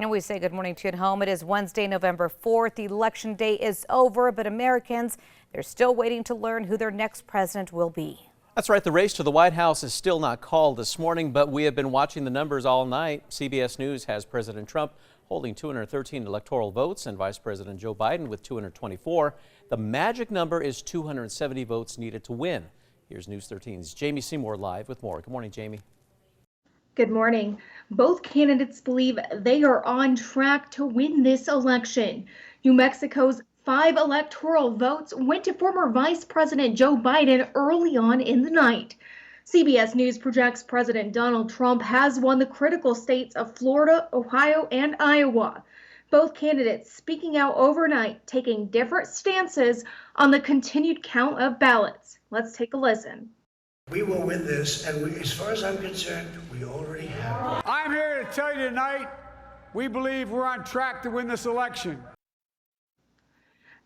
And we say good morning to you at home. It is Wednesday, November 4th. Election day is over, but Americans, they're still waiting to learn who their next president will be. That's right. The race to the White House is still not called this morning, but we have been watching the numbers all night. CBS News has President Trump holding 213 electoral votes and Vice President Joe Biden with 224. The magic number is 270 votes needed to win. Here's News 13's Jamie Seymour live with more. Good morning, Jamie. Good morning. Both candidates believe they are on track to win this election. New Mexico's 5 electoral votes went to former Vice President Joe Biden early on in the night. CBS News projects President Donald Trump has won the critical states of Florida, Ohio, and Iowa. Both candidates speaking out overnight, taking different stances on the continued count of ballots. Let's take a listen. We will win this, and as far as I'm concerned, we already have. I'm here to tell you tonight, we believe we're on track to win this election.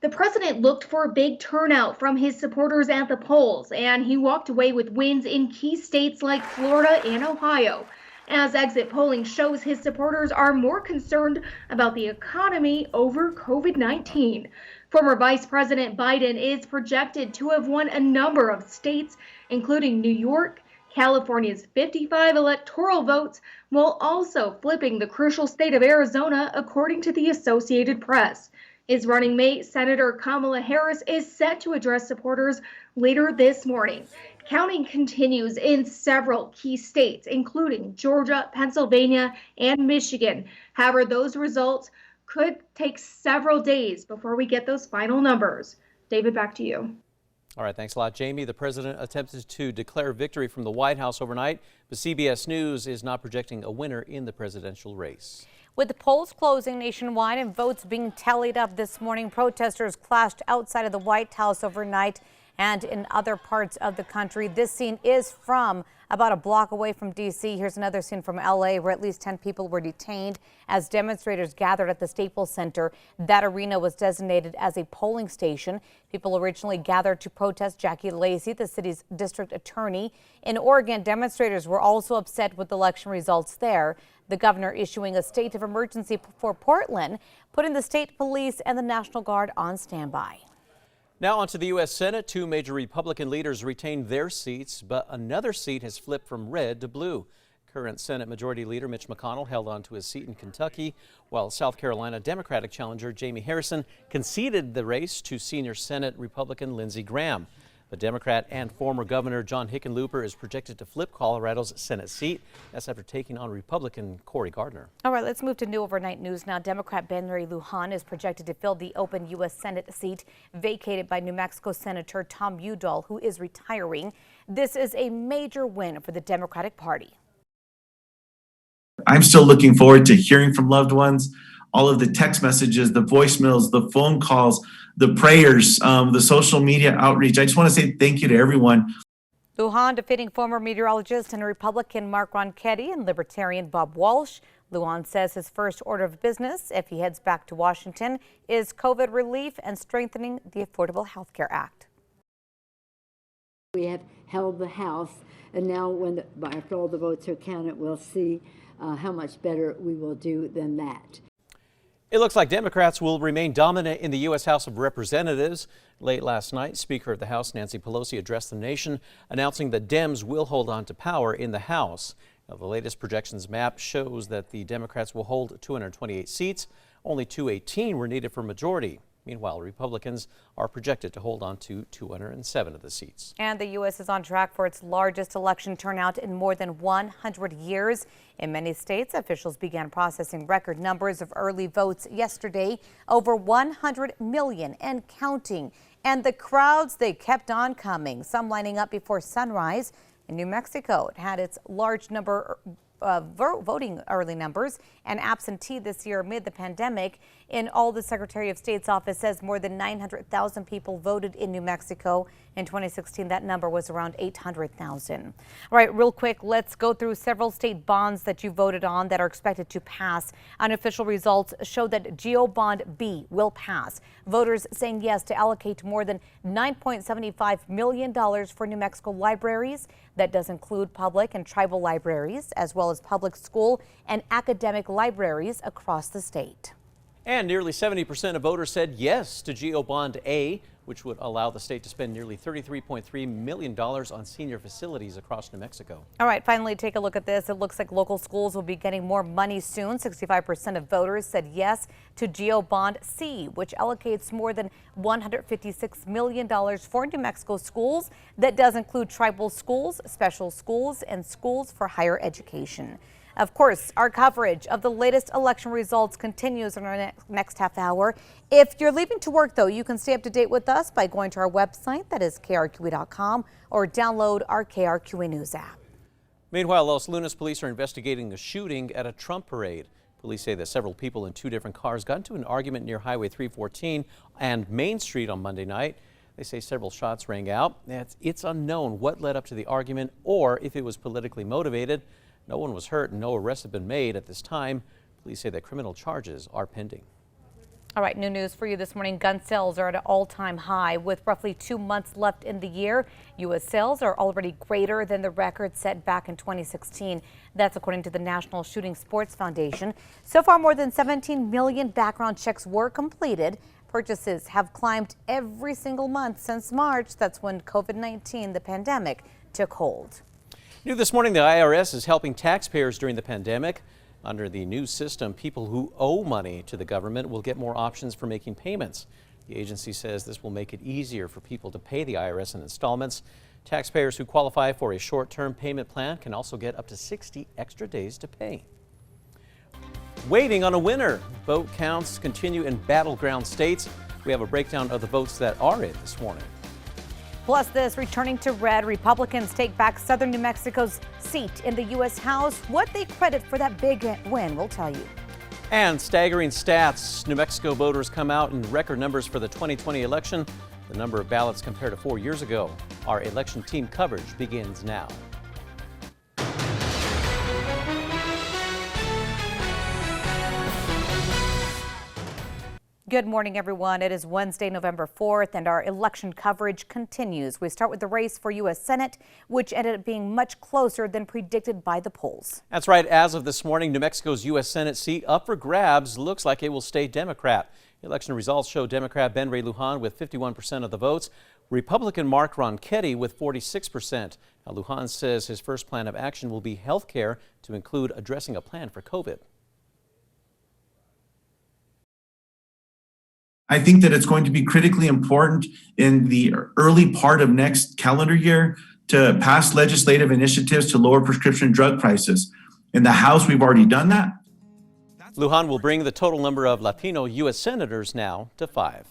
The president looked for a big turnout from his supporters at the polls, and he walked away with wins in key states like Florida and Ohio. As exit polling shows, his supporters are more concerned about the economy over COVID-19. Former Vice President Biden is projected to have won a number of states, including New York, California's 55 electoral votes, while also flipping the crucial state of Arizona, according to the Associated Press. His running mate, Senator Kamala Harris, is set to address supporters later this morning. Counting continues in several key states, including Georgia, Pennsylvania, and Michigan. However, those results could take several days before we get those final numbers. David, back to you. All right, thanks a lot, Jamie. The president attempted to declare victory from the White House overnight, but CBS News is not projecting a winner in the presidential race. With the polls closing nationwide and votes being tallied up this morning, protesters clashed outside of the White House overnight and in other parts of the country. This scene is from about a block away from D.C. Here's another scene from L.A. where at least 10 people were detained as demonstrators gathered at the Staples Center. That arena was designated as a polling station. People originally gathered to protest Jackie Lacey, the city's district attorney. In Oregon, demonstrators were also upset with election results there. The governor issuing a state of emergency for Portland, putting the state police and the National Guard on standby. Now on to the U.S. Senate. 2 major Republican leaders retained their seats, but another seat has flipped from red to blue. Current Senate Majority Leader Mitch McConnell held on to his seat in Kentucky, while South Carolina Democratic challenger Jamie Harrison conceded the race to senior Senate Republican Lindsey Graham. The Democrat and former Governor John Hickenlooper is projected to flip Colorado's Senate seat. That's after taking on Republican Cory Gardner. All right, let's move to new overnight news now. Democrat Ben Ray Lujan is projected to fill the open U.S. Senate seat vacated by New Mexico Senator Tom Udall, who is retiring. This is a major win for the Democratic Party. I'm still looking forward to hearing from loved ones. All of the text messages, the voicemails, the phone calls, the prayers, the social media outreach. I just want to say thank you to everyone. Lujan defeating former meteorologist and Republican Mark Ronchetti and Libertarian Bob Walsh. Lujan says his first order of business, if he heads back to Washington, is COVID relief and strengthening the Affordable Health Care Act. We have held the House, and now after all the votes are counted, we'll see how much better we will do than that. It looks like Democrats will remain dominant in the U.S. House of Representatives. Late last night, Speaker of the House Nancy Pelosi addressed the nation, announcing that Dems will hold on to power in the House. Now, the latest projections map shows that the Democrats will hold 228 seats. Only 218 were needed for majority. Meanwhile, Republicans are projected to hold on to 207 of the seats. And the U.S. is on track for its largest election turnout in more than 100 years. In many states, officials began processing record numbers of early votes yesterday, over 100 million and counting. And the crowds, they kept on coming, some lining up before sunrise. In New Mexico, it had its large number voting early numbers and absentee this year amid the pandemic. in all. The Secretary of State's office says more than 900,000 people voted in New Mexico. In 2016, that number was around 800,000. All right, real quick, let's go through several state bonds that you voted on that are expected to pass. Unofficial results show that GO Bond B will pass. Voters saying yes to allocate more than $9.75 million for New Mexico libraries. That does include public and tribal libraries, as well as public school and academic libraries across the state. And nearly 70% of voters said yes to GO Bond A, which would allow the state to spend nearly $33.3 million on senior facilities across New Mexico. All right, finally, take a look at this. It looks like local schools will be getting more money soon. 65% of voters said yes to GO Bond C, which allocates more than $156 million for New Mexico schools. That does include tribal schools, special schools, and schools for higher education. Of course, our coverage of the latest election results continues in our next half hour. If you're leaving to work, though, you can stay up to date with us by going to our website, that is krqa.com, or download our KRQE News app. Meanwhile, Los Lunas police are investigating a shooting at a Trump parade. Police say that several people in two different cars got into an argument near Highway 314 and Main Street on Monday night. They say several shots rang out. It's unknown what led up to the argument or if it was politically motivated. No one was hurt and no arrests have been made at this time. Police say that criminal charges are pending. All right, new news for you this morning. Gun sales are at an all-time high with roughly 2 months left in the year. U.S. sales are already greater than the record set back in 2016. That's according to the National Shooting Sports Foundation. So far, more than 17 million background checks were completed. Purchases have climbed every single month since March. That's when COVID-19, the pandemic, took hold. New this morning, the IRS is helping taxpayers during the pandemic. Under the new system, people who owe money to the government will get more options for making payments. The agency says this will make it easier for people to pay the IRS in installments. Taxpayers who qualify for a short-term payment plan can also get up to 60 extra days to pay. Waiting on a winner. Vote counts continue in battleground states. We have a breakdown of the votes that are in this morning. Plus this, returning to red, Republicans take back southern New Mexico's seat in the U.S. House. What they credit for that big win, we'll tell you. And staggering stats. New Mexico voters come out in record numbers for the 2020 election. The number of ballots compared to 4 years ago. Our election team coverage begins now. Good morning, everyone. It is Wednesday, November 4th, and our election coverage continues. We start with the race for U.S. Senate, which ended up being much closer than predicted by the polls. That's right. As of this morning, New Mexico's U.S. Senate seat up for grabs looks like it will stay Democrat. Election results show Democrat Ben Ray Lujan with 51% of the votes, Republican Mark Ronchetti with 46%. Now, Lujan says his first plan of action will be health care to include addressing a plan for COVID. I think that it's going to be critically important in the early part of next calendar year to pass legislative initiatives to lower prescription drug prices. In the House, we've already done that. Lujan will bring the total number of Latino U.S. senators now to 5.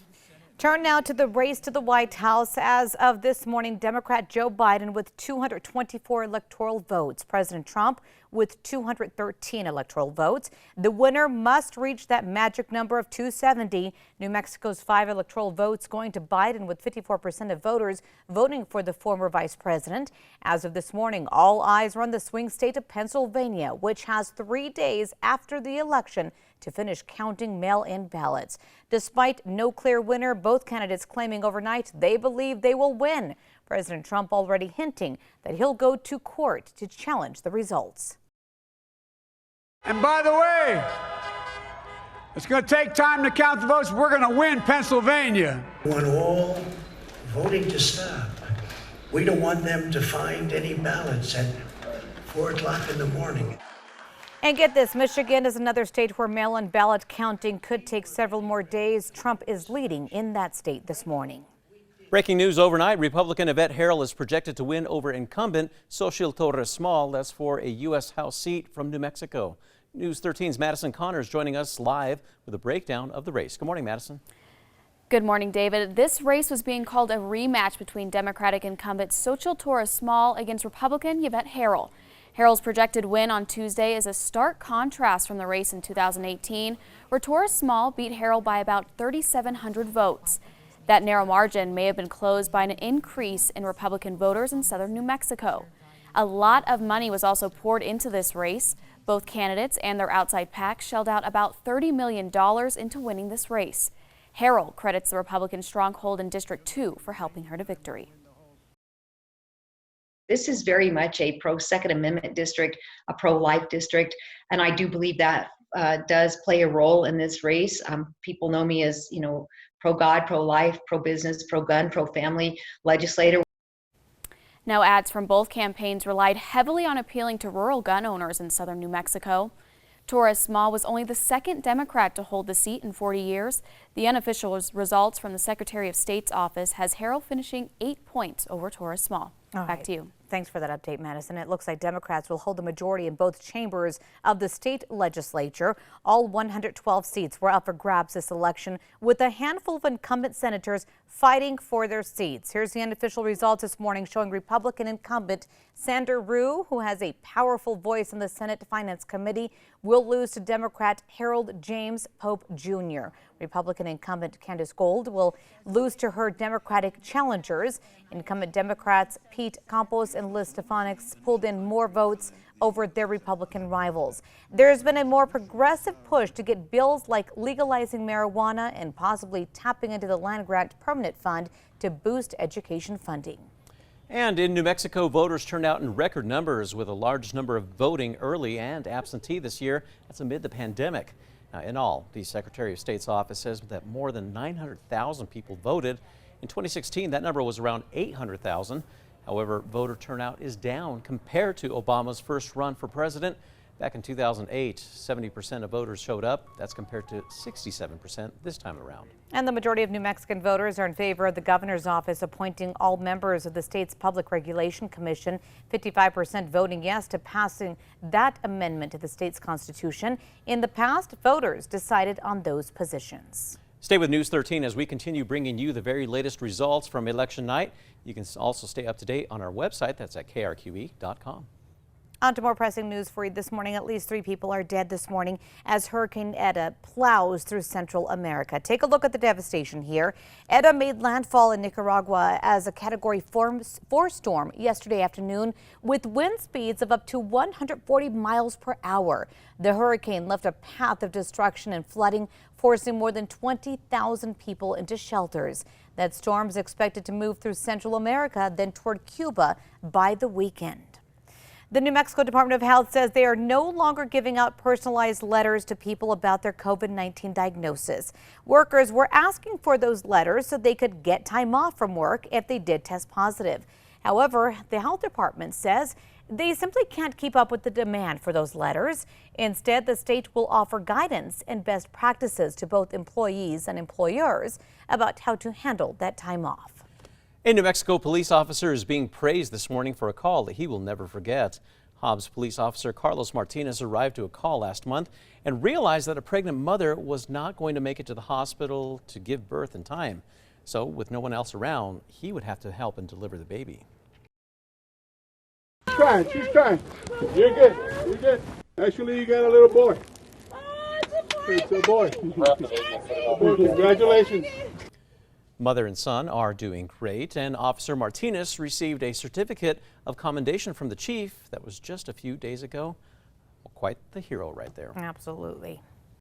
Turn now to the race to the White House. As of this morning, Democrat Joe Biden with 224 electoral votes. President Trump with 213 electoral votes. The winner must reach that magic number of 270. New Mexico's 5 electoral votes going to Biden, with 54% of voters voting for the former vice president. As of this morning, all eyes are on the swing state of Pennsylvania, which has 3 days after the election to finish counting mail-in ballots. Despite no clear winner, both candidates claiming overnight they believe they will win. President Trump already hinting that he'll go to court to challenge the results. And by the way, it's going to take time to count the votes. We're going to win Pennsylvania. We want all voting to stop. We don't want them to find any ballots at 4 o'clock in the morning. And get this, Michigan is another state where mail-in ballot counting could take several more days. Trump is leading in that state this morning. Breaking news overnight, Republican Yvette Herrell is projected to win over incumbent Xochitl Torres Small. That's for a U.S. House seat from New Mexico. News 13's Madison Connors joining us live with a breakdown of the race. Good morning, Madison. Good morning, David. This race was being called a rematch between Democratic incumbent Xochitl Torres Small against Republican Yvette Herrell. Harrell's projected win on Tuesday is a stark contrast from the race in 2018, where Torres Small beat Harrell by about 3,700 votes. That narrow margin may have been closed by an increase in Republican voters in southern New Mexico. A lot of money was also poured into this race. Both candidates and their outside PACs shelled out about $30 million into winning this race. Harrell credits the Republican stronghold in District 2 for helping her to victory. This is very much a pro-Second Amendment district, a pro-life district, and I do believe that does play a role in this race. People know me as, pro-God, pro-life, pro-business, pro-gun, pro-family legislator. Now, ads from both campaigns relied heavily on appealing to rural gun owners in southern New Mexico. Torres Small was only the second Democrat to hold the seat in 40 years. The unofficial results from the Secretary of State's office has Harrell finishing 8 points over Torres Small. Back to you. Thanks for that update, Madison. It looks like Democrats will hold the majority in both chambers of the state legislature. All 112 seats were up for grabs this election, with a handful of incumbent senators fighting for their seats. Here's the unofficial results this morning showing Republican incumbent Sander Rue, who has a powerful voice in the Senate Finance Committee, will lose to Democrat Harold James Pope Jr. Republican incumbent Candace Gold will lose to her Democratic challengers. Incumbent Democrats Pete Campos and Liz Stefanik pulled in more votes over their Republican rivals. There's been a more progressive push to get bills like legalizing marijuana and possibly tapping into the land grant permanent fund to boost education funding. And in New Mexico, voters turned out in record numbers, with a large number of voting early and absentee this year. That's amid the pandemic. Now, in all, the Secretary of State's office says that more than 900,000 people voted. In 2016, that number was around 800,000. However, voter turnout is down compared to Obama's first run for president. Back in 2008, 70% of voters showed up. That's compared to 67% this time around. And the majority of New Mexican voters are in favor of the governor's office appointing all members of the state's Public Regulation Commission. 55% voting yes to passing that amendment to the state's constitution. In the past, voters decided on those positions. Stay with News 13 as we continue bringing you the very latest results from election night. You can also stay up to date on our website. That's at krqe.com. On to more pressing news for you this morning. At least 3 people are dead this morning as Hurricane Eta plows through Central America. Take a look at the devastation here. Eta made landfall in Nicaragua as a Category 4 storm yesterday afternoon with wind speeds of up to 140 miles per hour. The hurricane left a path of destruction and flooding, forcing more than 20,000 people into shelters. That storm is expected to move through Central America, then toward Cuba by the weekend. The New Mexico Department of Health says they are no longer giving out personalized letters to people about their COVID-19 diagnosis. Workers were asking for those letters so they could get time off from work if they did test positive. However, the health department says they simply can't keep up with the demand for those letters. Instead, the state will offer guidance and best practices to both employees and employers about how to handle that time off. A New Mexico police officer is being praised this morning for a call that he will never forget. Hobbs police officer Carlos Martinez arrived to a call last month and realized that a pregnant mother was not going to make it to the hospital to give birth in time. So, with no one else around, he would have to help and deliver the baby. She's trying. You're good. You're good. Actually, you got a little boy. It's a boy. Congratulations. Mother and son are doing great, and Officer Martinez received a certificate of commendation from the chief that was just a few days ago. Well, quite the hero right there. Absolutely.